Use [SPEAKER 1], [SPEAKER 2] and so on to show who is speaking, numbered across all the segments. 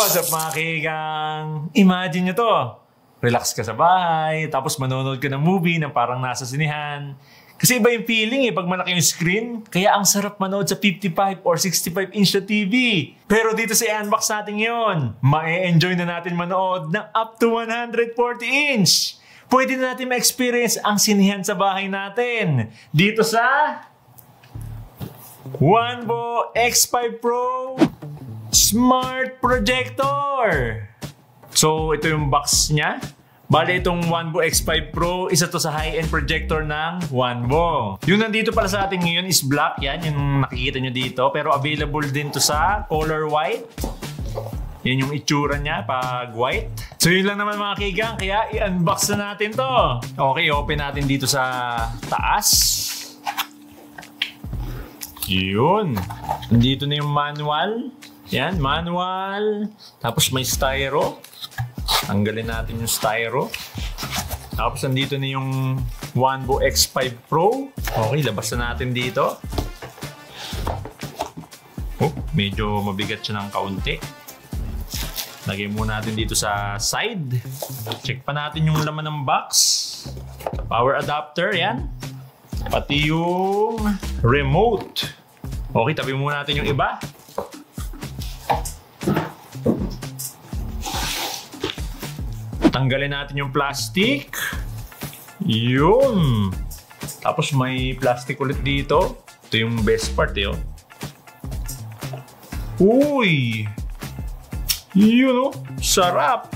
[SPEAKER 1] What's up mga kigang? Imagine nyo to. Relax ka sa bahay, tapos manonood ka ng movie na parang nasa sinihan. Kasi iba yung feeling pag malaki yung screen. Kaya ang sarap manood sa 55 or 65 inch na TV. Pero dito sa i-unbox natin yun, ma-enjoy na natin manood ng up to 140 inch. Pwede na natin ma-experience ang sinihan sa bahay natin. Dito sa Wanbo X5 Pro Smart Projector. So, ito yung box niya. Bale, itong Wanbo X5 Pro, isa to sa high-end projector ng Wanbo. Yung nandito pala sa atin ngayon is black. Yan, yung nakikita nyo dito. Pero available din to sa color white. Yan yung itsura niya pag white. So, yun lang naman mga kigang. Kaya, i-unbox na natin to. Okay, open natin dito sa taas. Yun. Nandito na yung manual. Yan, manual. Tapos may styro. Tanggalin natin yung styro. Tapos nandito na yung Wanbo X5 Pro. Okay, labas na natin dito. Oh, medyo mabigat siya ng kaunti. Lagay muna natin dito sa side. Check pa natin yung laman ng box. Power adapter, yan. Pati yung remote. Okay, tabi muna natin yung iba. Tanggalin natin yung plastic. Yun. Tapos may plastic ulit dito. Ito yung best part oh. Uy! Yun oh. Sarap!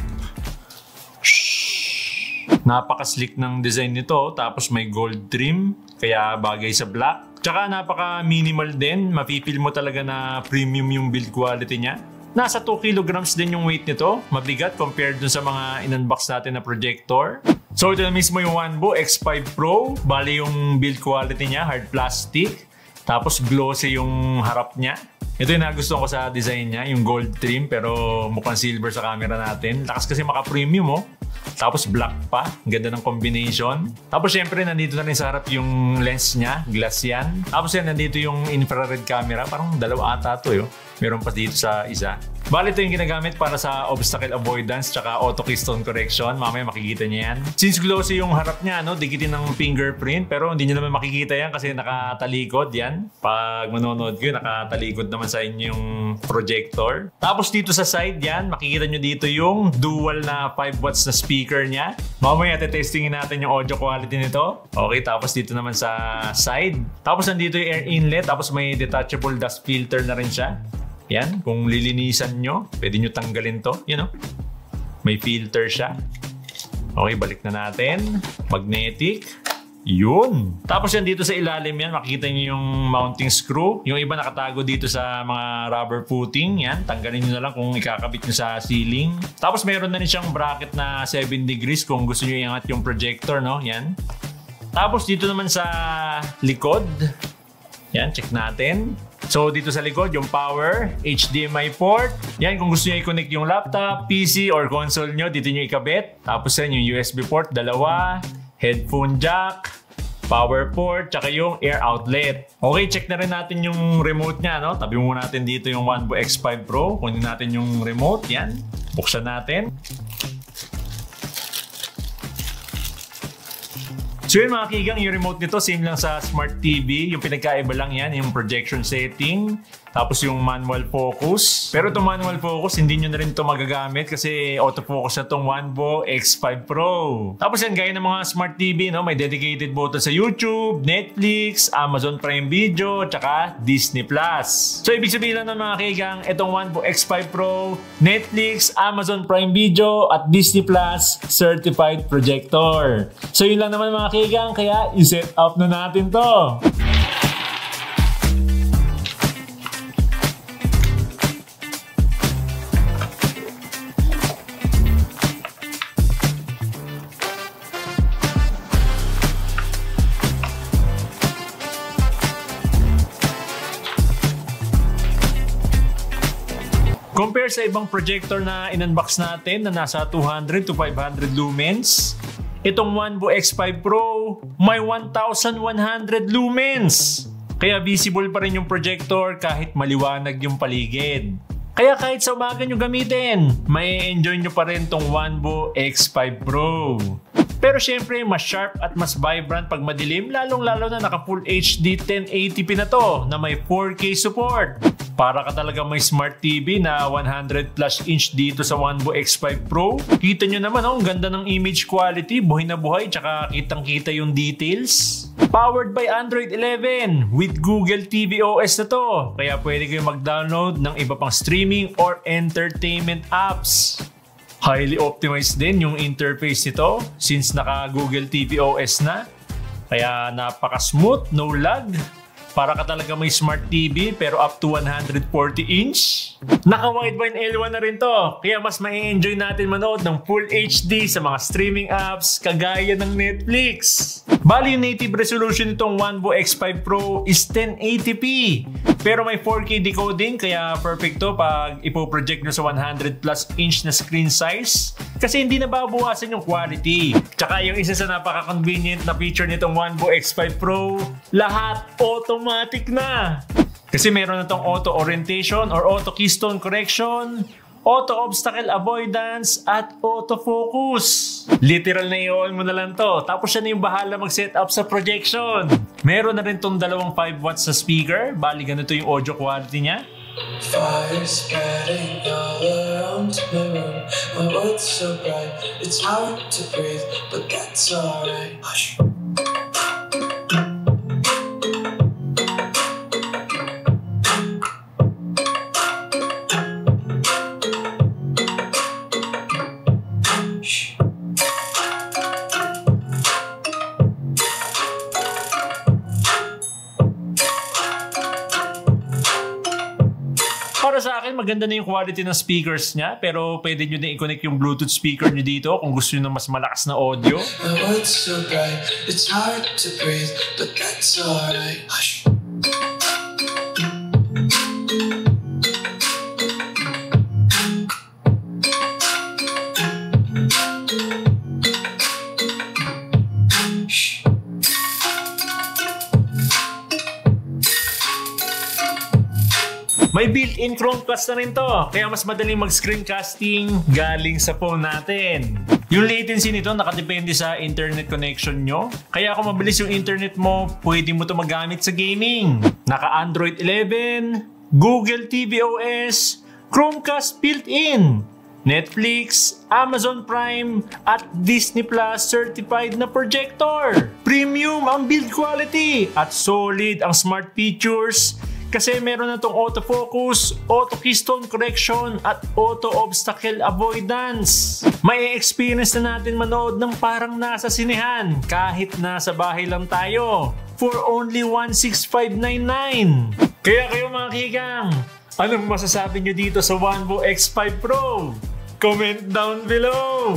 [SPEAKER 1] Napaka-slick ng design nito. Tapos may gold trim. Kaya bagay sa black. Tsaka napaka-minimal din. Mapipil mo talaga na premium yung build quality niya. Nasa 2 kilograms din yung weight nito. Mabigat compared dun sa mga in-unbox natin na projector. So ito na mismo yung Wanbo X5 Pro. Bali yung build quality niya, hard plastic. Tapos glossy yung harap niya. Ito yung nagustuhan ko sa design niya, yung gold trim pero mukhang silver sa camera natin. Lakas kasi maka-premium oh. Tapos black pa. Ganda ng combination. Tapos syempre nandito na rin sa harap yung lens niya. Glass yan. Tapos yan nandito yung infrared camera. Parang dalawa ata to yun. Meron pa dito sa isa. Bali ito yung ginagamit para sa obstacle avoidance tsaka auto keystone correction. Mamaya makikita niya yan. Since glossy yung harap niya, no, dikitin ng fingerprint. Pero hindi nyo naman makikita yan kasi nakatalikod yan. Pag manonood ko, nakatalikod naman sa inyo yung projector. Tapos dito sa side yan, makikita nyo dito yung dual na 5 watts na speaker niya. Mamaya testingin natin yung audio quality nito. Okay, tapos dito naman sa side. Tapos nandito yung air inlet. Tapos may detachable dust filter na rin siya. Yan, kung lilinisan nyo, pwede nyo tanggalin to. You know, may filter siya. Okay, balik na natin. Magnetic. Yun. Tapos yan dito sa ilalim yan, makikita nyo yung mounting screw. Yung iba nakatago dito sa mga rubber footing. Yan, tanggalin nyo na lang kung ikakabit nyo sa ceiling. Tapos meron na rin siyang bracket na 7 degrees kung gusto nyo iangat yung projector, no? Yan. Tapos dito naman sa likod. Yan, check natin. So, dito sa likod, yung power, HDMI port. Yan, kung gusto nyo i-connect yung laptop, PC, or console nyo, dito nyo ikabit. Tapos yan, yung USB port, dalawa. Headphone jack, power port, tsaka yung air outlet. Okay, check na rin natin yung remote nya, no? Tabi muna natin dito yung Wanbo X5 Pro. Kunin natin yung remote, yan. Buksan natin. So yun mga kigang, yung remote nito same lang sa Smart TV. Yung pinagkaiba lang yan, yung projection setting. Tapos yung manual focus. Pero itong manual focus, hindi nyo na rin ito magagamit kasi autofocus na itong Wanbo X5 Pro. Tapos yan, gaya ng mga Smart TV, no? May dedicated button sa YouTube, Netflix, Amazon Prime Video, tsaka Disney Plus. So ibig sabihin lang ng mga kigang, itong Wanbo X5 Pro, Netflix, Amazon Prime Video, at Disney Plus certified projector. So yun lang naman mga kigang, kaya i-set up na natin to. Compare sa ibang projector na in-unbox natin na nasa 200 to 500 lumens, itong Wanbo X5 Pro may 1,100 lumens. Kaya visible pa rin yung projector kahit maliwanag yung paligid. Kaya kahit sa umaga nyo gamitin, may enjoy nyo pa rin tong OneBo X5 Pro. Pero syempre, mas sharp at mas vibrant pag madilim, lalong-lalo na naka Full HD 1080p na to na may 4K support. Para ka talaga may smart TV na 100 plus inch dito sa OneBo X5 Pro. Kita nyo naman, ang ganda ng image quality, buhay na buhay, tsaka kitang-kita yung details. Powered by Android 11 with Google TV OS na to. Kaya pwede kayo mag-download ng iba pang streaming or entertainment apps. Highly optimized din yung interface nito since naka Google TV OS na. Kaya napaka-smooth, no lag. Para ka talaga may smart TV pero up to 140 inch. Naka wideband L1 na rin to. Kaya mas ma-enjoy natin manood ng Full HD sa mga streaming apps kagaya ng Netflix. Bali yung native resolution nitong OneBo X5 Pro is 1080p. Pero may 4K decoding kaya perfect to pag ipoproject nyo sa 100 plus inch na screen size. Kasi hindi nababawasan yung quality. Tsaka yung isa sa napaka-convenient na feature nitong OneBo X5 Pro, lahat automatic na. Kasi meron na tong auto orientation or auto keystone correction, auto obstacle avoidance, at auto focus. Literal na i-on mo na lang to. Tapos siya na yung bahala mag-set up sa projection. Meron na rin tong dalawang 5 watts sa speaker. Bali ganito yung audio quality niya.
[SPEAKER 2] Fire spreading all around my room. My world's so bright, it's hard to breathe, but that's alright. Hush.
[SPEAKER 1] Para sa akin, maganda na yung quality ng speakers niya, pero pwede nyo din i-connect yung Bluetooth speaker nyo dito kung gusto nyo ng mas malakas na audio.
[SPEAKER 2] My world's so bright, it's hard to breathe, but that's alright. Hush.
[SPEAKER 1] May built-in Chromecast na rin to, kaya mas madaling mag-screencasting galing sa phone natin. Yung latency nito nakadepende sa internet connection nyo, kaya kung mabilis yung internet mo, pwede mo to magamit sa gaming. Naka Android 11, Google TV OS, Chromecast built-in, Netflix, Amazon Prime, at Disney Plus certified na projector. Premium ang build quality at solid ang smart features. Kasi meron na itong autofocus, auto keystone correction, at auto obstacle avoidance. May experience na natin manood ng parang nasa sinehan kahit nasa bahay lang tayo for only 16,599. Kaya kayo mga kigang, anong masasabi nyo dito sa OneBo X5 Pro? Comment down below!